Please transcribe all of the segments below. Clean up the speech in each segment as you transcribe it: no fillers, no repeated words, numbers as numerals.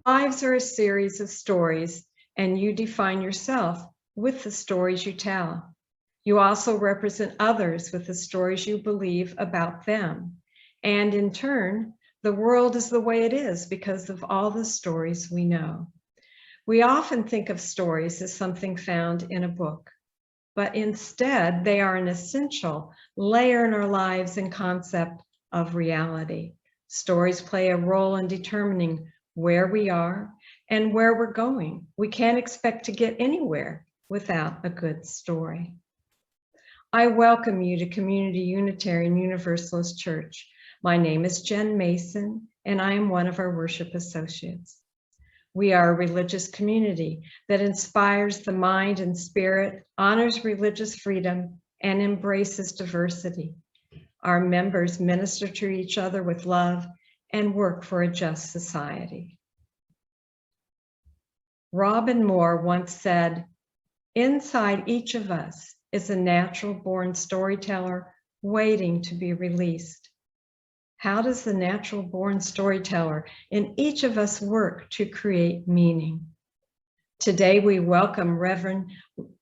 lives are a series of stories, and you define yourself with the stories you tell. You also represent others with the stories you believe about them. And in turn, the world is the way it is because of all the stories we know. We often think of stories as something found in a book, but instead they are an essential layer in our lives and concept of reality. Stories play a role in determining where we are and where we're going. We can't expect to get anywhere without a good story. I welcome you to Community Unitarian Universalist Church. My name is Jen Mason, and I am one of our worship associates. We are a religious community that inspires the mind and spirit, honors religious freedom, and embraces diversity. Our members minister to each other with love and work for a just society. Robin Moore once said, "Inside each of us is a natural-born storyteller waiting to be released." How does the natural-born storyteller in each of us work to create meaning? Today, we welcome Reverend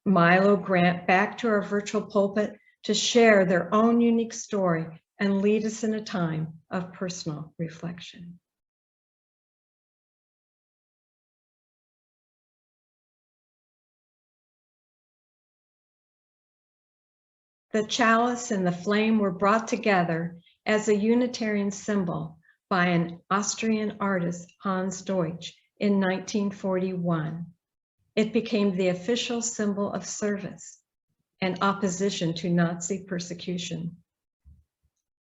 Milo Grant back to our virtual pulpit to share their own unique story and lead us in a time of personal reflection. The chalice and the flame were brought together as a Unitarian symbol by an Austrian artist, Hans Deutsch, in 1941. It became the official symbol of service and opposition to Nazi persecution.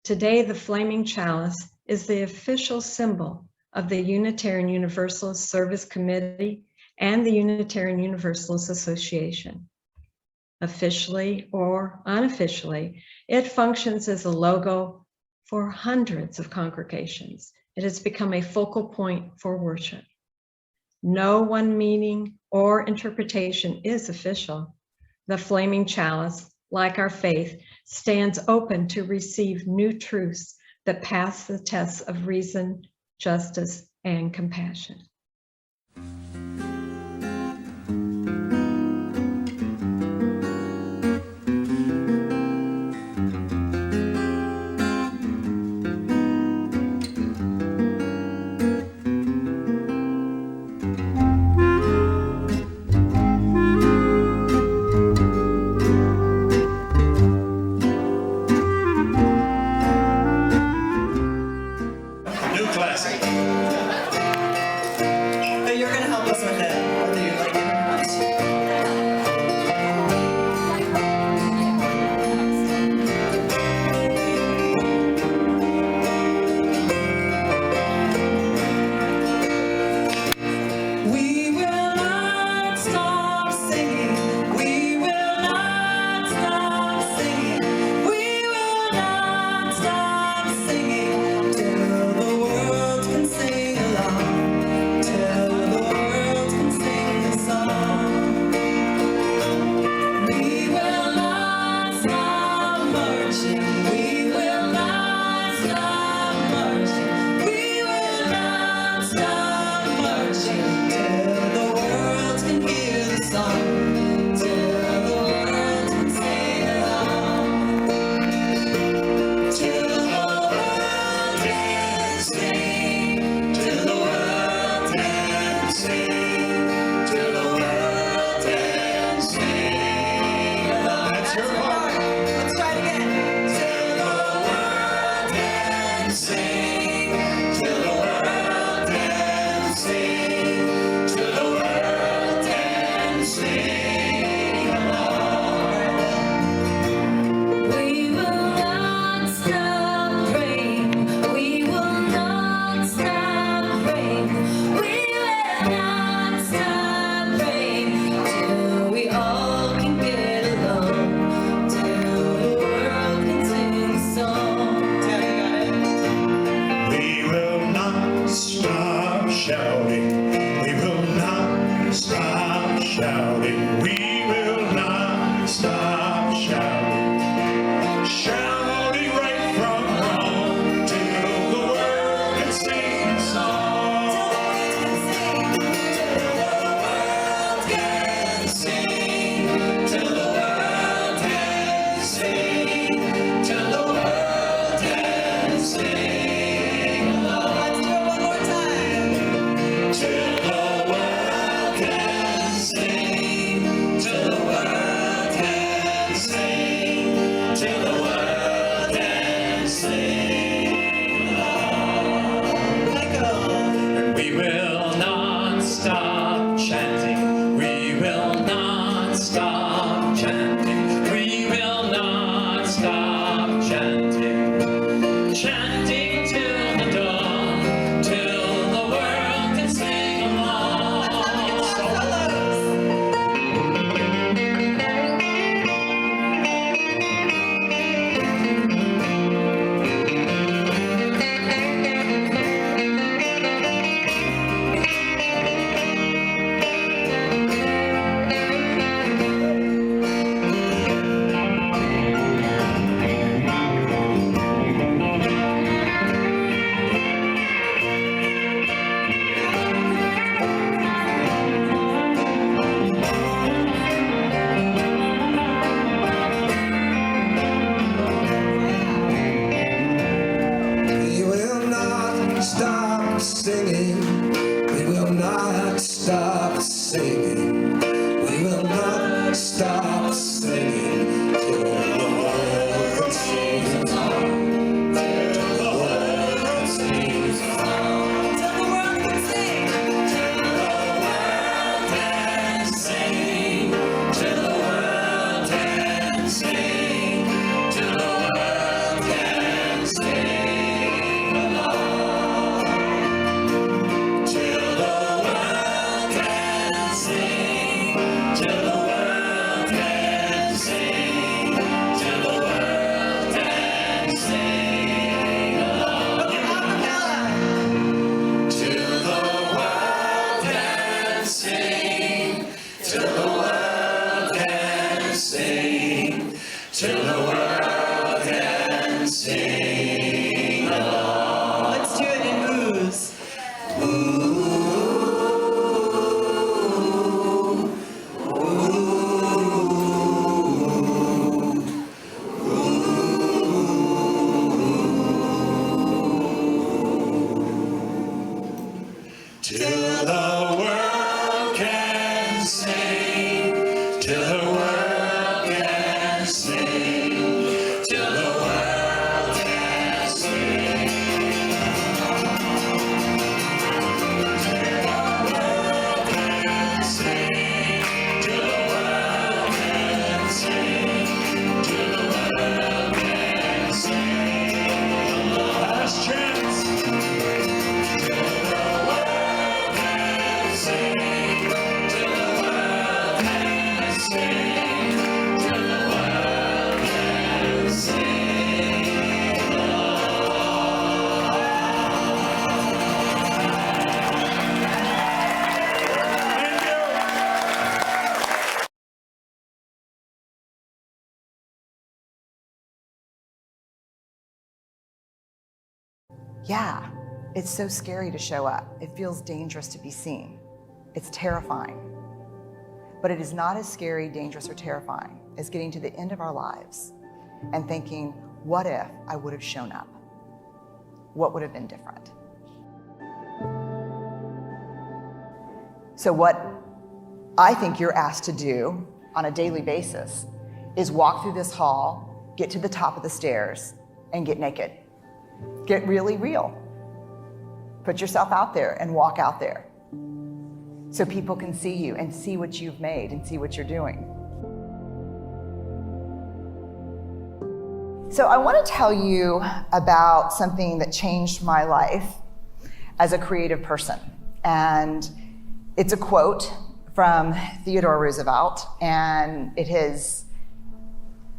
Today, the flaming chalice is the official symbol of the Unitarian Universalist Service Committee and the Unitarian Universalist Association. Officially or unofficially, it functions as a logo for hundreds of congregations. It has become a focal point for worship. No one meaning or interpretation is official. The flaming chalice, like our faith, stands open to receive new truths that pass the tests of reason, justice, and compassion. Till the world can sing a song. stop singing. We will not stop singing. We will not stop singing till the world sings on. Till the world sings on. Till the world can sing. Till the world can sing. Till the world can sing. Till the world can sing along. Till the world can sing. Till the world can sing. Till the world can sing along. Till the world can sing. Till the world can sing. Till the world can sing along. Let's do it in oohs. Till the world can sing, till the world can sing, till the world can sing. Till the world can sing, till the world can sing, till the world can sing. Last chance. Till the world can sing, till the world can sing, till the world can sing along. Thank you. Yeah, it's so scary to show up. It feels dangerous to be seen. It's terrifying. But it is not as scary, dangerous, or terrifying as getting to the end of our lives and thinking, what if I would have shown up? What would have been different? So what I think you're asked to do on a daily basis is walk through this hall, get to the top of the stairs, and get naked. Get really real. Put yourself out there and walk out there so people can see you and see what you've made and see what you're doing. So I want to tell you about something that changed my life as a creative person. And it's a quote from Theodore Roosevelt, and it has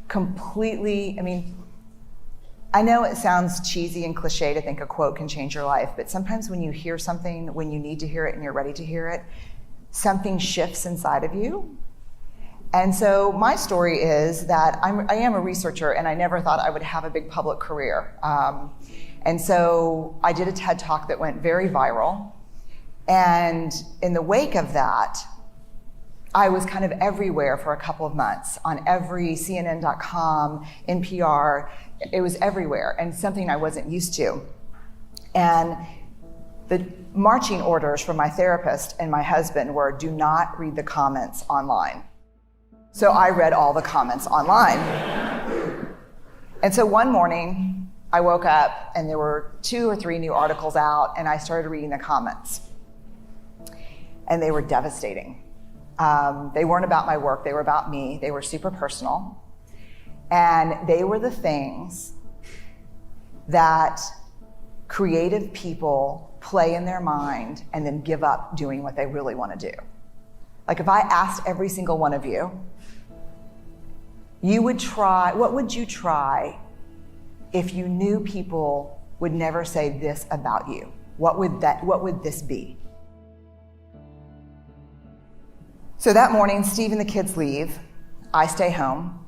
completely, I know it sounds cheesy and cliche to think a quote can change your life, but sometimes when you hear something, when you need to hear it and you're ready to hear it, something shifts inside of you. And so my story is that I am a researcher, and I never thought I would have a big public career. And so I did a TED Talk that went very viral. And in the wake of that, I was kind of everywhere for a couple of months on every CNN.com, NPR. It was everywhere, and something I wasn't used to. And the marching orders from my therapist and my husband were, do not read the comments online. So I read all the comments online. And so one morning, I woke up and there were 2 or 3 new articles out, and I started reading the comments. And they were devastating. They weren't about my work, they were about me. They were super personal. And they were the things that creative people play in their mind and then give up doing what they really want to do. Like if I asked every single one of you, what would you try if you knew people would never say this about you? What would this be? So that morning, Steve and the kids leave. I stay home.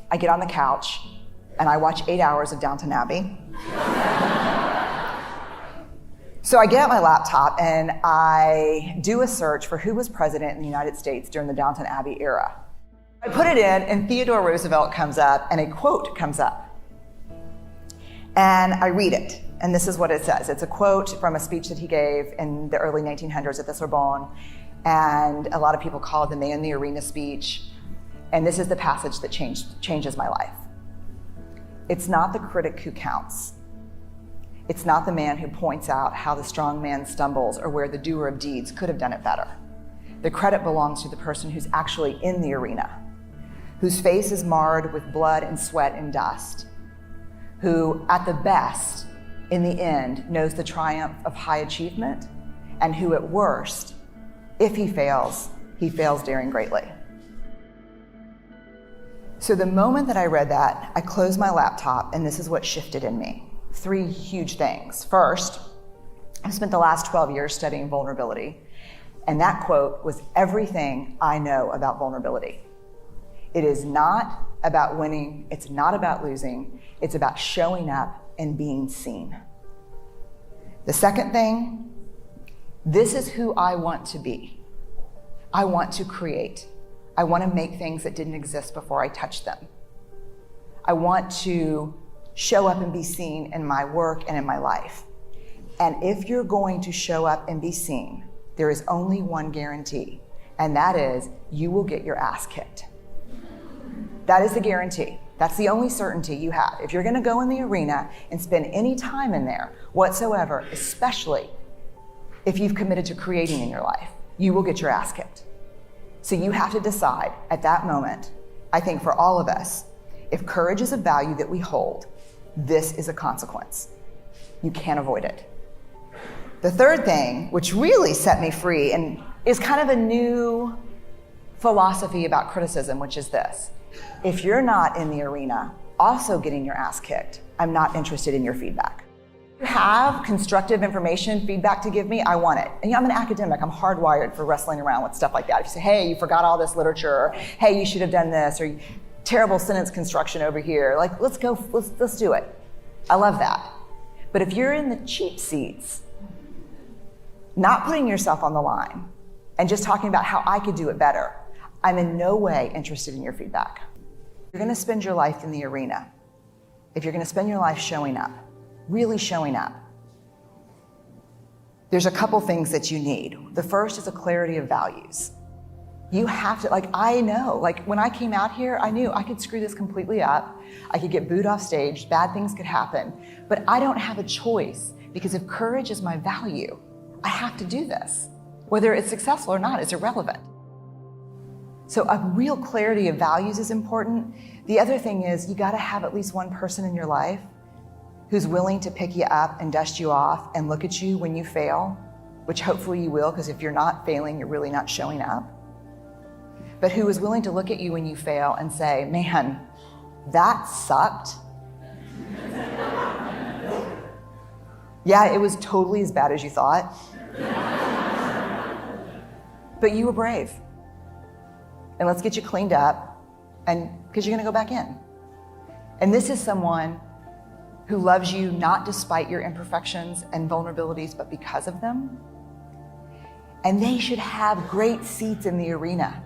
I get on the couch and I watch 8 hours of Downton Abbey. So I get out my laptop and I do a search for who was president in the United States during the Downton Abbey era. I put it in and Theodore Roosevelt comes up and a quote comes up. And I read it. And this is what it says. It's a quote from a speech that he gave in the early 1900s at the Sorbonne. And a lot of people call it the Man in the Arena speech. And this is the passage that changes my life. It's not the critic who counts. It's not the man who points out how the strong man stumbles or where the doer of deeds could have done it better. The credit belongs to the person who's actually in the arena, whose face is marred with blood and sweat and dust, who, at the best, in the end, knows the triumph of high achievement, and who, at worst, if he fails daring greatly. So the moment that I read that, I closed my laptop, and this is what shifted in me. 3 huge things. First, I've spent the last 12 years studying vulnerability, and that quote was everything I know about vulnerability. It is not about winning, it's not about losing, it's about showing up and being seen. The second thing, this is who I want to be. I want to create. I want to make things that didn't exist before I touched them. I want to show up and be seen in my work and in my life. And if you're going to show up and be seen, there is only one guarantee, and that is you will get your ass kicked. That is the guarantee. That's the only certainty you have. If you're going to go in the arena and spend any time in there whatsoever, especially if you've committed to creating in your life, you will get your ass kicked. So you have to decide at that moment, I think for all of us, if courage is a value that we hold, this is a consequence. You can't avoid it. The third thing, which really set me free and is kind of a new philosophy about criticism, which is this. If you're not in the arena also getting your ass kicked, I'm not interested in your feedback. If you have constructive information, feedback to give me, I want it. And I'm an academic, I'm hardwired for wrestling around with stuff like that. If you say, hey, you forgot all this literature, or hey, you should have done this, or terrible sentence construction over here, like let's do it. I love that. But if you're in the cheap seats, not putting yourself on the line and just talking about how I could do it better, I'm in no way interested in your feedback. You're gonna spend your life in the arena. If you're gonna spend your life showing up, really showing up, there's a couple things that you need. The first is a clarity of values. You have to, I know, when I came out here, I knew I could screw this completely up. I could get booed off stage, bad things could happen, but I don't have a choice because if courage is my value, I have to do this. Whether it's successful or not is irrelevant. So a real clarity of values is important. The other thing is you gotta have at least one person in your life who's willing to pick you up and dust you off and look at you when you fail, which hopefully you will, because if you're not failing, you're really not showing up. But who is willing to look at you when you fail and say, man, that sucked. Yeah, it was totally as bad as you thought. But you were brave. And let's get you cleaned up, and because you're gonna go back in. And this is someone who loves you not despite your imperfections and vulnerabilities, but because of them. And they should have great seats in the arena.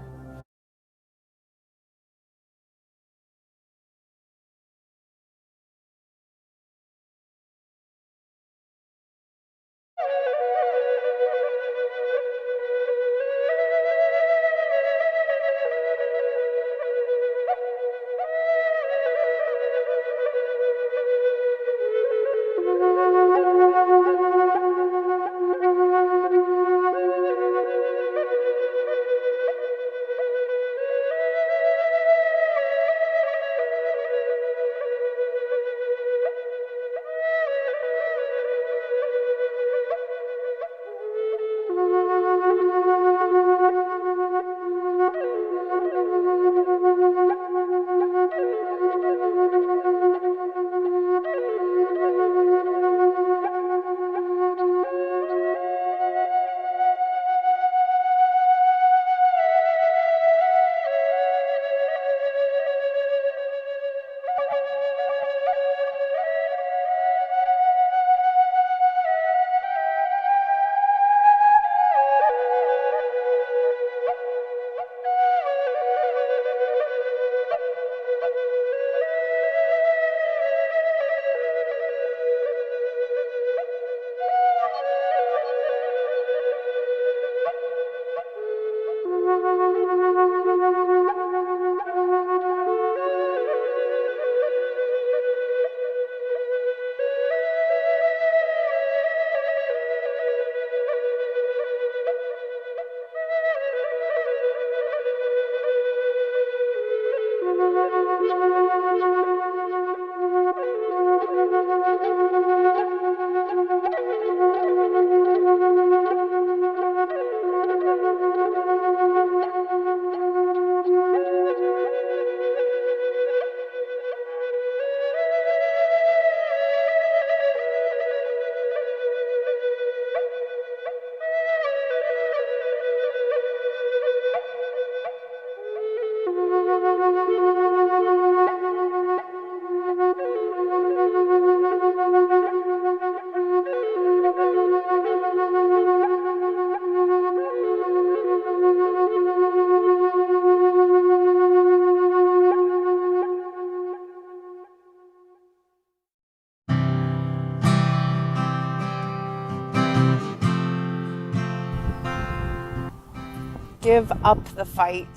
give up the fight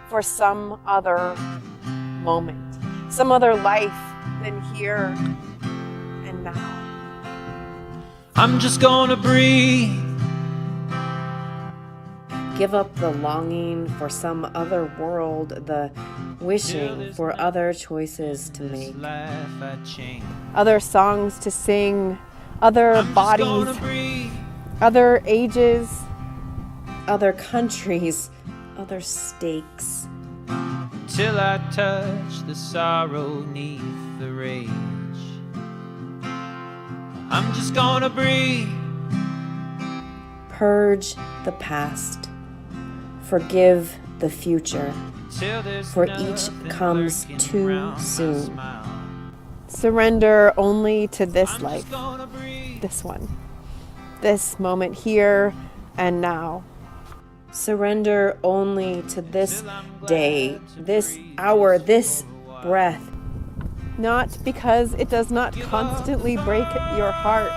for some other moment, some other life than here and now. I'm just gonna breathe. Give up the longing for some other world, the wishing for other choices to make, Life I change. other songs to sing, other I'm just bodies, gonna breathe. other ages, other countries, other stakes. Till I touch the sorrow neath the rage. I'm just gonna breathe. Purge the past. Forgive the future. Till there's For each nothing comes lurking too around my soon. smile. Surrender only to this I'm life, just gonna breathe. this one, this moment here and now. Surrender only to this day, this hour, this breath. Not because it does not constantly break your heart,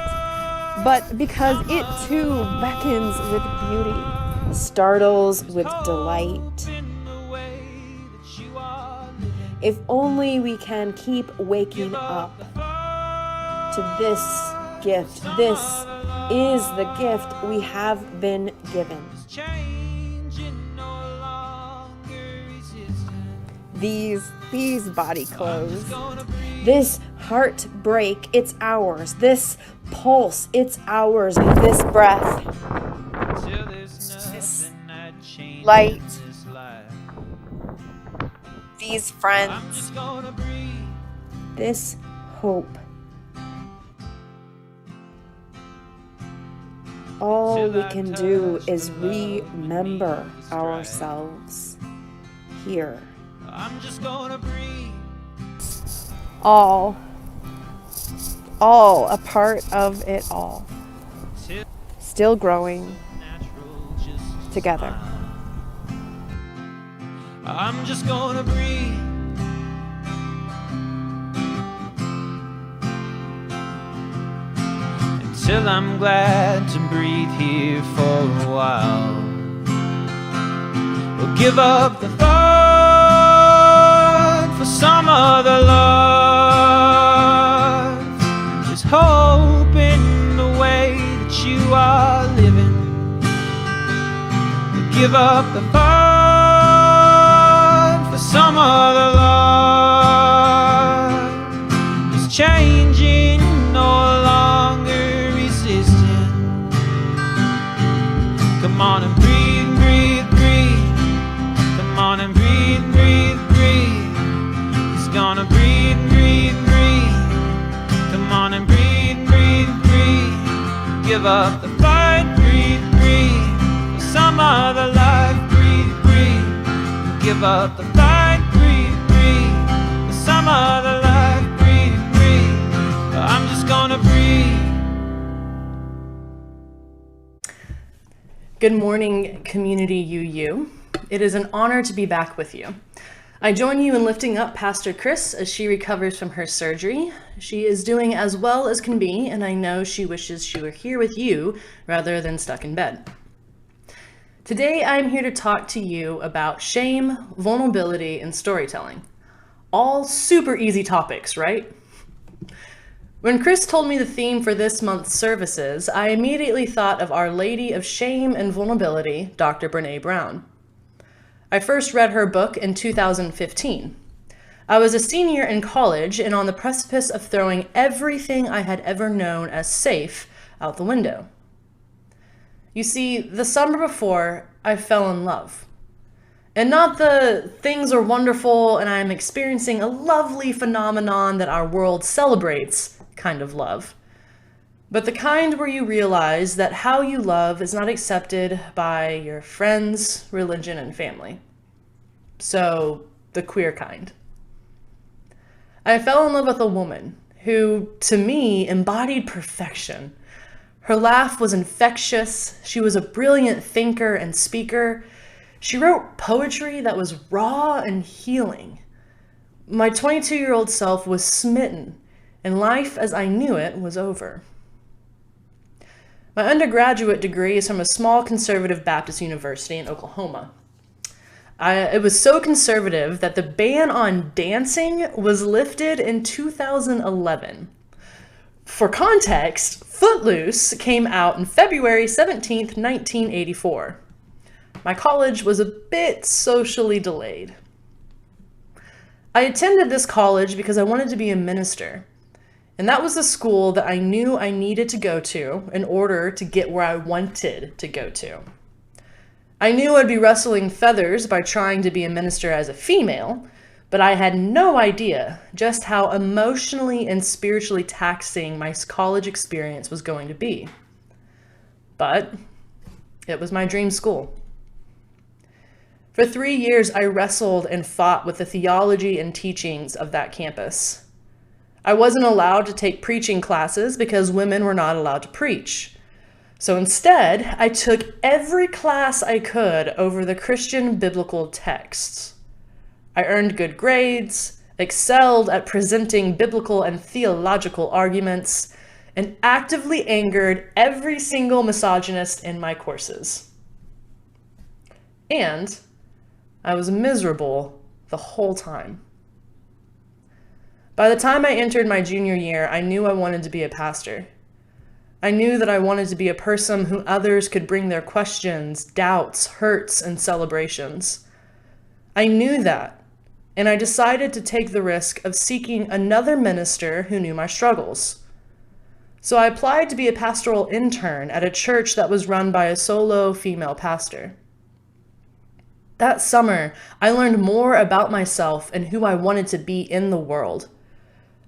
but because it too beckons with beauty, startles with delight. In the way that you are living. If only we can keep waking up to this gift. This is the gift we have been given. Changing, no longer resistant. These body clothes. Gonna breathe. This heartbreak, it's ours. This pulse, it's ours. This breath, Till there's nothing that changes light. this life. these I'm friends, just gonna breathe. this hope. All we can do is remember ourselves here. I'm just gonna breathe. All a part of it all. Till Still growing natural, just together. smile. I'm just gonna breathe. Until I'm glad to breathe here for a while. We'll give up the thought for some other love. Just hope in the way that you are living. We'll give up the thought for some other love. It's changing, no longer resisting. Come on and breathe, breathe, breathe. Come on and breathe, breathe, breathe. It's gonna breathe, breathe, breathe. Come on and breathe, breathe, breathe. Give up the fight, breathe, breathe. For some other life, breathe, breathe. Give up the fight, breathe, breathe. For some other life, breathe, breathe. I'm just gonna breathe. Good morning, community UU. It is an honor to be back with you. I join you in lifting up Pastor Chris as she recovers from her surgery. She is doing as well as can be, and I know she wishes she were here with you rather than stuck in bed. Today, I'm here to talk to you about shame, vulnerability, and storytelling. All super easy topics, right? When Chris told me the theme for this month's services, I immediately thought of Our Lady of Shame and Vulnerability, Dr. Brene Brown. I first read her book in 2015. I was a senior in college and on the precipice of throwing everything I had ever known as safe out the window. You see, the summer before, I fell in love. And not the things are wonderful and I'm experiencing a lovely phenomenon that our world celebrates kind of love, but the kind where you realize that how you love is not accepted by your friends, religion, and family. So, the queer kind. I fell in love with a woman who, to me, embodied perfection. Her laugh was infectious. She was a brilliant thinker and speaker. She wrote poetry that was raw and healing. My 22-year-old self was smitten, and life as I knew it was over. My undergraduate degree is from a small conservative Baptist university in Oklahoma. It was so conservative that the ban on dancing was lifted in 2011. For context, Footloose came out on February 17th, 1984. My college was a bit socially delayed. I attended this college because I wanted to be a minister, and that was the school that I knew I needed to go to in order to get where I wanted to go to. I knew I'd be rustling feathers by trying to be a minister as a female, but I had no idea just how emotionally and spiritually taxing my college experience was going to be. But it was my dream school. For 3 years, I wrestled and fought with the theology and teachings of that campus. I wasn't allowed to take preaching classes because women were not allowed to preach. So instead, I took every class I could over the Christian biblical texts. I earned good grades, excelled at presenting biblical and theological arguments, and actively angered every single misogynist in my courses. And I was miserable the whole time. By the time I entered my junior year, I knew I wanted to be a pastor. I knew that I wanted to be a person who others could bring their questions, doubts, hurts, and celebrations. I knew that, and I decided to take the risk of seeking another minister who knew my struggles. So I applied to be a pastoral intern at a church that was run by a solo female pastor. That summer, I learned more about myself and who I wanted to be in the world.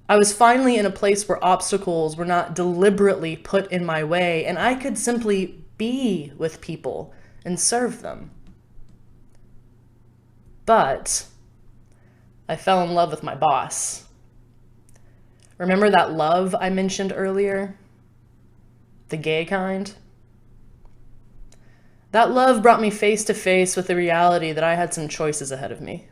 I was finally in a place where obstacles were not deliberately put in my way, and I could simply be with people and serve them. But I fell in love with my boss. Remember that love I mentioned earlier? The gay kind? That love brought me face to face with the reality that I had some choices ahead of me.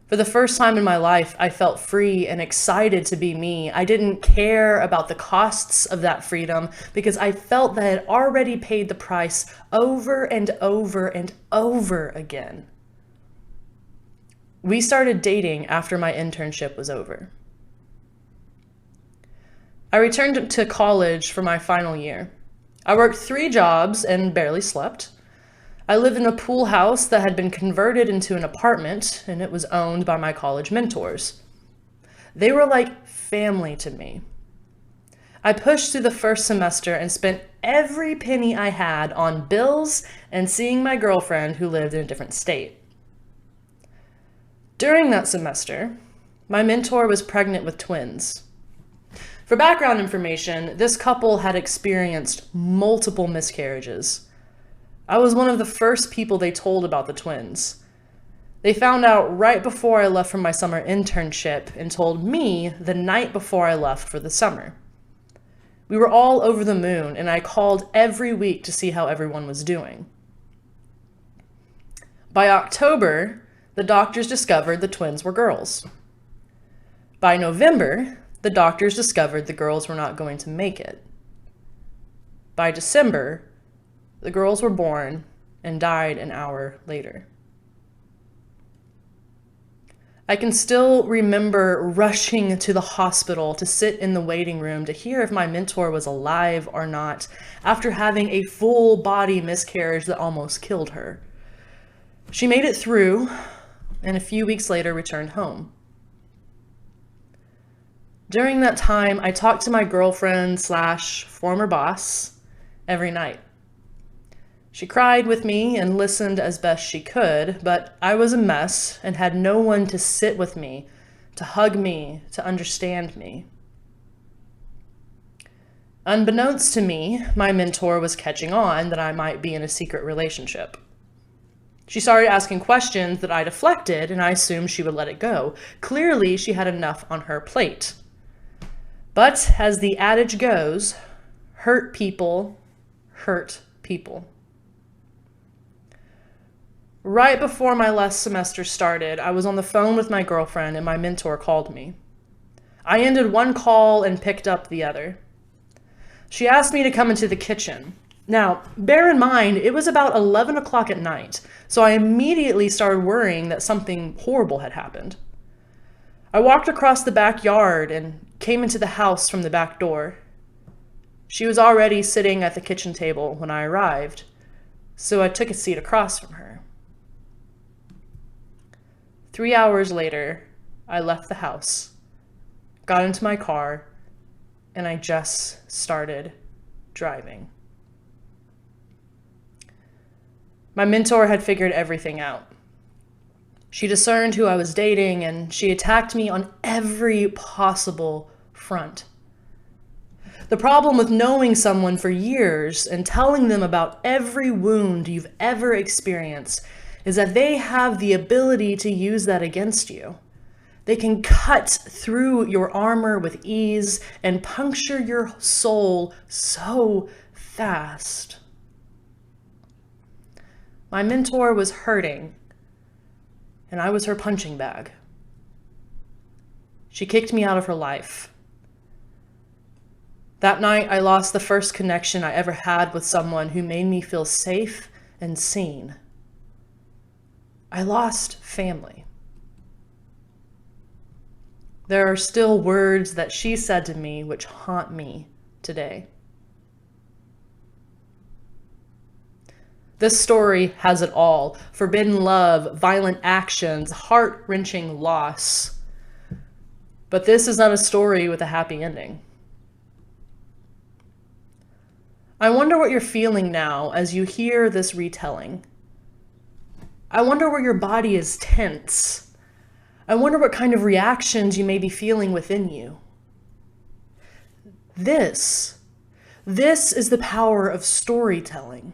For the first time in my life, I felt free and excited to be me. I didn't care about the costs of that freedom because I felt that I had already paid the price over and over and over again. We started dating after my internship was over. I returned to college for my final year. I worked 3 jobs and barely slept. I lived in a pool house that had been converted into an apartment, and it was owned by my college mentors. They were like family to me. I pushed through the first semester and spent every penny I had on bills and seeing my girlfriend who lived in a different state. During that semester, my mentor was pregnant with twins. For background information, this couple had experienced multiple miscarriages. I was one of the first people they told about the twins. They found out right before I left for my summer internship and told me the night before I left for the summer. We were all over the moon, and I called every week to see how everyone was doing. By October, the doctors discovered the twins were girls. By November, the doctors discovered the girls were not going to make it. By December, the girls were born and died an hour later. I can still remember rushing to the hospital to sit in the waiting room to hear if my mentor was alive or not after having a full body miscarriage that almost killed her. She made it through and a few weeks later returned home. During that time, I talked to my girlfriend / former boss every night. She cried with me and listened as best she could, but I was a mess and had no one to sit with me, to hug me, to understand me. Unbeknownst to me, my mentor was catching on that I might be in a secret relationship. She started asking questions that I deflected, and I assumed she would let it go. Clearly, she had enough on her plate. But as the adage goes, hurt people hurt people. Right before my last semester started, I was on the phone with my girlfriend and my mentor called me. I ended one call and picked up the other. She asked me to come into the kitchen. Now, bear in mind, it was about 11 o'clock at night, so I immediately started worrying that something horrible had happened. I walked across the backyard and came into the house from the back door. She was already sitting at the kitchen table when I arrived, so I took a seat across from her. 3 hours later, I left the house, got into my car, and I just started driving. My mentor had figured everything out. She discerned who I was dating, and she attacked me on every possible front. The problem with knowing someone for years and telling them about every wound you've ever experienced is that they have the ability to use that against you. They can cut through your armor with ease and puncture your soul so fast. My mentor was hurting, and I was her punching bag. She kicked me out of her life. That night, I lost the first connection I ever had with someone who made me feel safe and seen. I lost family. There are still words that she said to me which haunt me today. This story has it all: forbidden love, violent actions, heart-wrenching loss. But this is not a story with a happy ending. I wonder what you're feeling now as you hear this retelling. I wonder where your body is tense. I wonder what kind of reactions you may be feeling within you. This is the power of storytelling.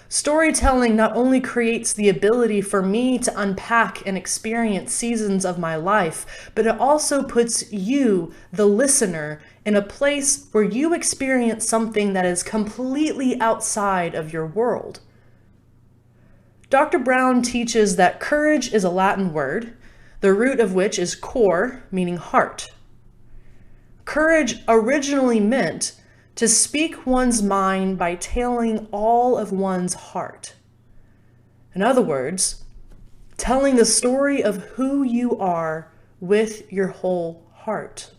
Storytelling not only creates the ability for me to unpack and experience seasons of my life, but it also puts you, the listener, in a place where you experience something that is completely outside of your world. Dr. Brown teaches that courage is a Latin word, the root of which is cor, meaning heart. Courage originally meant to speak one's mind by telling all of one's heart. In other words, telling the story of who you are with your whole heart.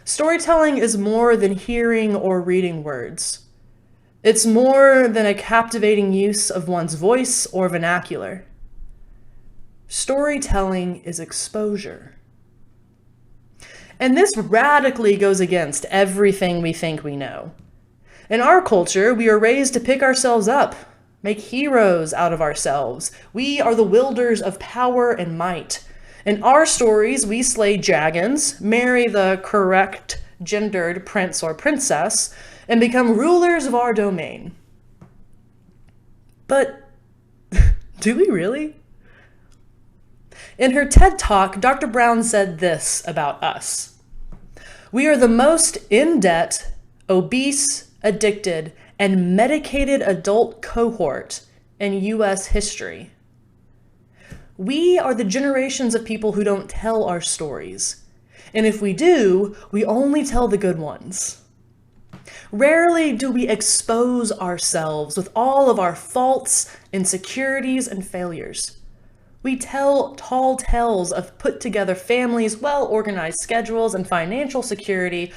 Storytelling is more than hearing or reading words. It's more than a captivating use of one's voice or vernacular. Storytelling is exposure. And this radically goes against everything we think we know. In our culture, we are raised to pick ourselves up, make heroes out of ourselves. We are the wielders of power and might. In our stories, we slay dragons, marry the correct gendered prince or princess, and become rulers of our domain. But do we really? In her TED Talk, Dr. Brown said this about us: "We are the most in-debt, obese, addicted, and medicated adult cohort in U.S. history. We are the generations of people who don't tell our stories. And if we do, we only tell the good ones. Rarely do we expose ourselves with all of our faults, insecurities, and failures. We tell tall tales of put-together families, well-organized schedules, and financial security.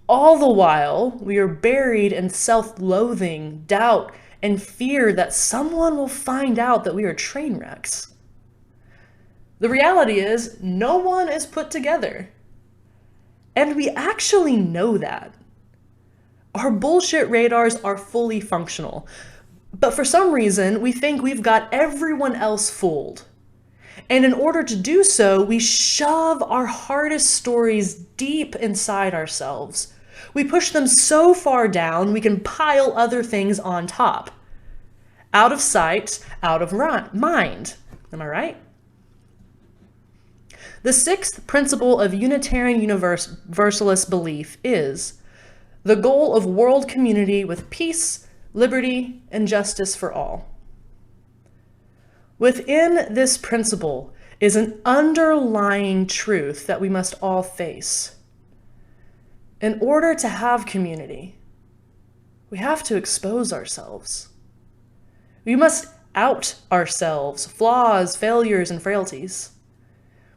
All the while, we are buried in self-loathing, doubt, and fear that someone will find out that we are train wrecks. The reality is, no one is put together. And we actually know that. Our bullshit radars are fully functional. But for some reason, we think we've got everyone else fooled. And in order to do so, we shove our hardest stories deep inside ourselves. We push them so far down, we can pile other things on top. Out of sight, out of mind. Am I right? The sixth principle of Unitarian Universalist belief is the goal of world community with peace, liberty, and justice for all. Within this principle is an underlying truth that we must all face. In order to have community, we have to expose ourselves. We must out ourselves, flaws, failures, and frailties.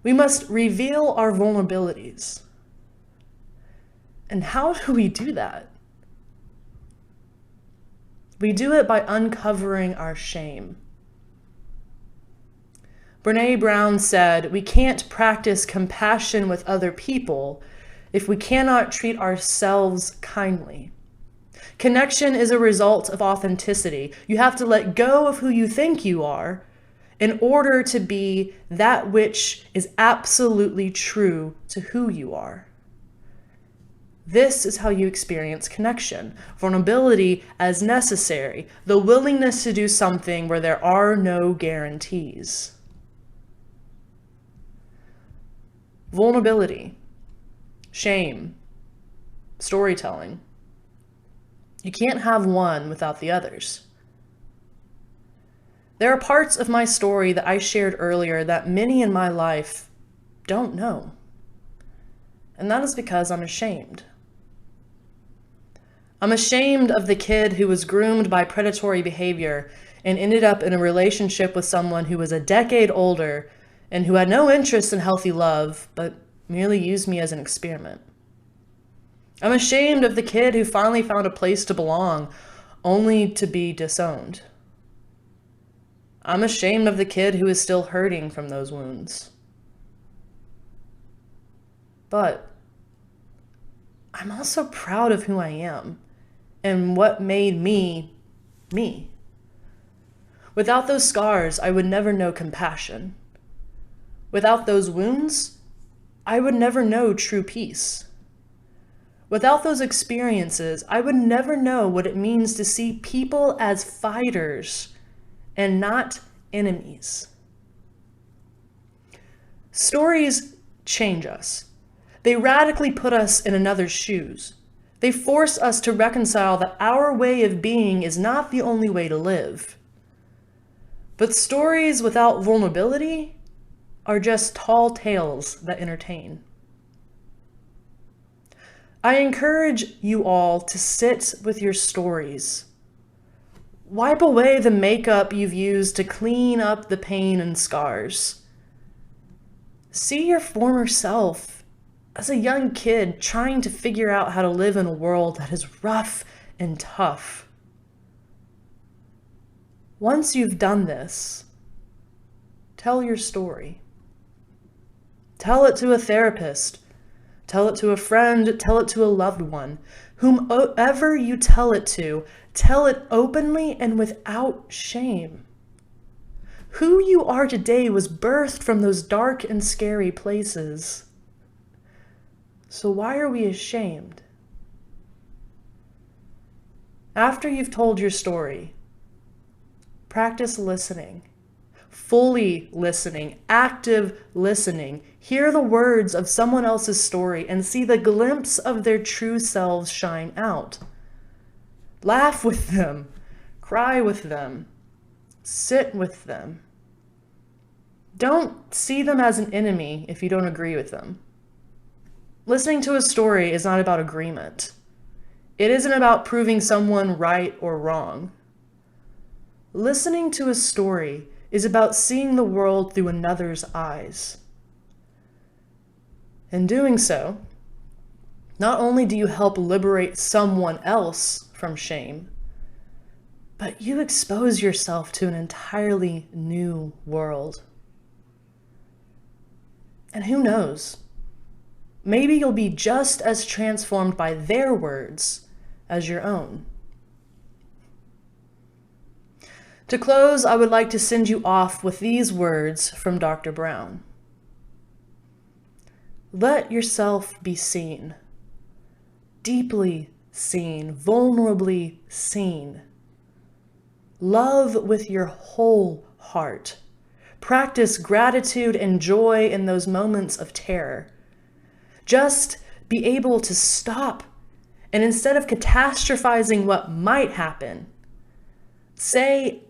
We must reveal our vulnerabilities. And how do we do that? We do it by uncovering our shame. Brené Brown said, "We can't practice compassion with other people if we cannot treat ourselves kindly." Connection is a result of authenticity. You have to let go of who you think you are in order to be that which is absolutely true to who you are. This is how you experience connection. Vulnerability as necessary, the willingness to do something where there are no guarantees. Vulnerability, shame, storytelling. You can't have one without the others. There are parts of my story that I shared earlier that many in my life don't know. And that is because I'm ashamed. I'm ashamed of the kid who was groomed by predatory behavior and ended up in a relationship with someone who was a decade older and who had no interest in healthy love, but merely used me as an experiment. I'm ashamed of the kid who finally found a place to belong, only to be disowned. I'm ashamed of the kid who is still hurting from those wounds. But I'm also proud of who I am and what made me, me. Without those scars, I would never know compassion. Without those wounds, I would never know true peace. Without those experiences, I would never know what it means to see people as fighters and not enemies. Stories change us. They radically put us in another's shoes. They force us to reconcile that our way of being is not the only way to live. But stories without vulnerability are just tall tales that entertain. I encourage you all to sit with your stories. Wipe away the makeup you've used to clean up the pain and scars. See your former self as a young kid trying to figure out how to live in a world that is rough and tough. Once you've done this, tell your story. Tell it to a therapist. Tell it to a friend, tell it to a loved one. Whomever you tell it openly and without shame. Who you are today was birthed from those dark and scary places. So why are we ashamed? After you've told your story, practice listening. Fully listening, active listening. Hear the words of someone else's story and see the glimpse of their true selves shine out. Laugh with them, cry with them, sit with them. Don't see them as an enemy if you don't agree with them. Listening to a story is not about agreement. It isn't about proving someone right or wrong. Listening to a story is about seeing the world through another's eyes. In doing so, not only do you help liberate someone else from shame, but you expose yourself to an entirely new world. And who knows? Maybe you'll be just as transformed by their words as your own. To close, I would like to send you off with these words from Dr. Brown. Let yourself be seen, deeply seen, vulnerably seen. Love with your whole heart. Practice gratitude and joy in those moments of terror. Just be able to stop and instead of catastrophizing what might happen, say,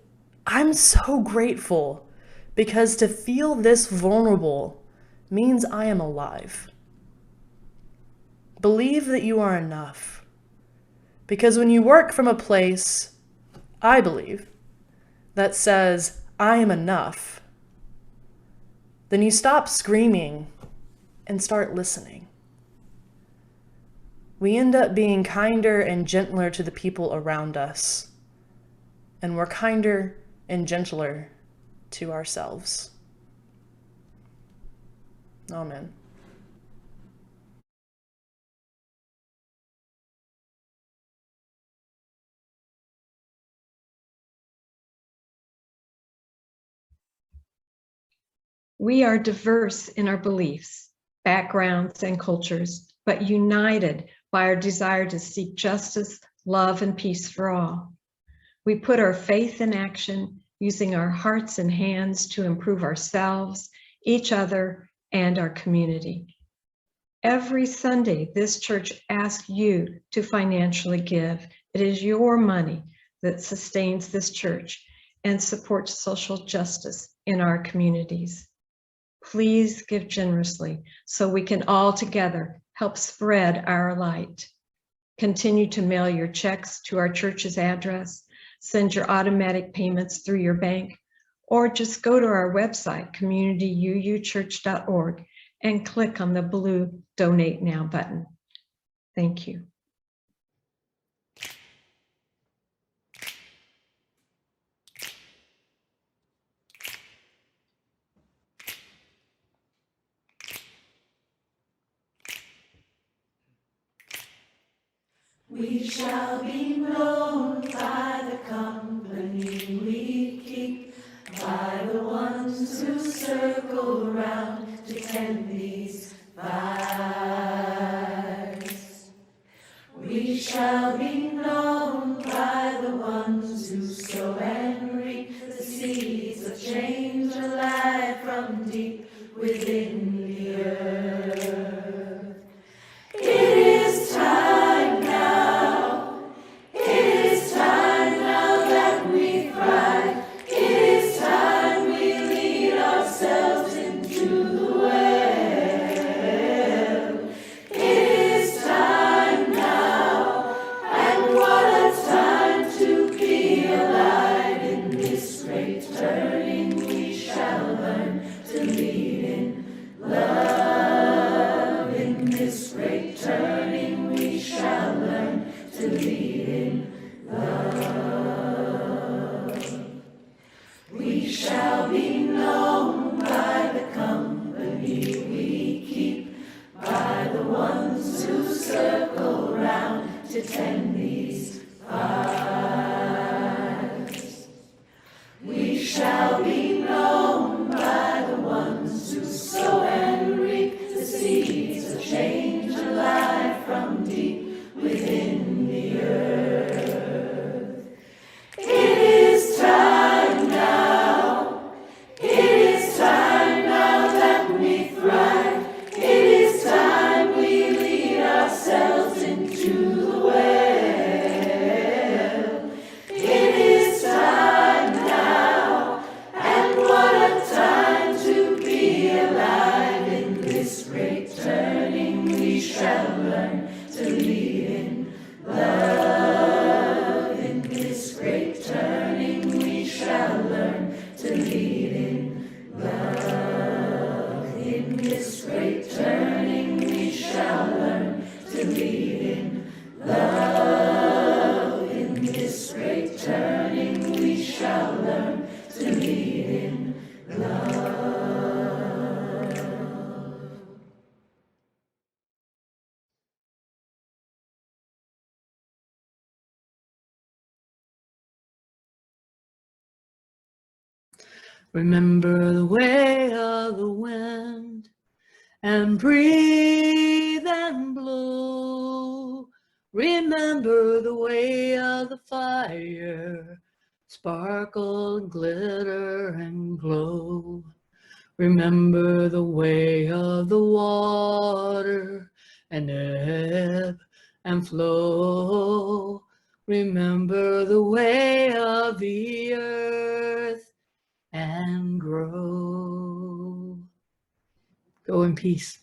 I'm so grateful because to feel this vulnerable means I am alive. Believe that you are enough. Because when you work from a place, I believe, that says, I am enough, then you stop screaming and start listening. We end up being kinder and gentler to the people around us, and we're kinder and gentler to ourselves. Amen. We are diverse in our beliefs, backgrounds, and cultures, but united by our desire to seek justice, love, and peace for all. We put our faith in action, using our hearts and hands to improve ourselves, each other, and our community. Every Sunday, this church asks you to financially give. It is your money that sustains this church and supports social justice in our communities. Please give generously so we can all together help spread our light. Continue to mail your checks to our church's address, send your automatic payments through your bank, or just go to our website, communityuuchurch.org, and click on the blue Donate Now button. Thank you. We shall be known by the company we keep, by the ones who circle around to tend these fires. We shall be known by the ones who sow and reap the seeds of change alive from deep within the earth. It is time now. It is time now that we thrive. It is time we lead ourselves into the well. It is time now, and what a time to be alive in this great turning. We shall learn to lead in love. In this great turning, we shall learn to lead in love. We shall be known by the company we keep, by the ones who circle round to tend these fires. We shall be known by the ones who sow and reap the seeds of change alive from deep within the earth. It is time now. It is time now that we thrive. It is time we lead ourselves into the well. It is time now, and what a time to be alive in this great turning. We shall learn to lead in love. In this great turning, we shall learn to lead in love. In this great turning, we shall learn to lead in love. In this great turning, we shall learn to lead in love. Remember the way of the wind, and breathe and blow. Remember the way of the fire, sparkle and glitter and glow. Remember the way of the water, and ebb and flow. Remember the way of the earth, and grow. Go in peace.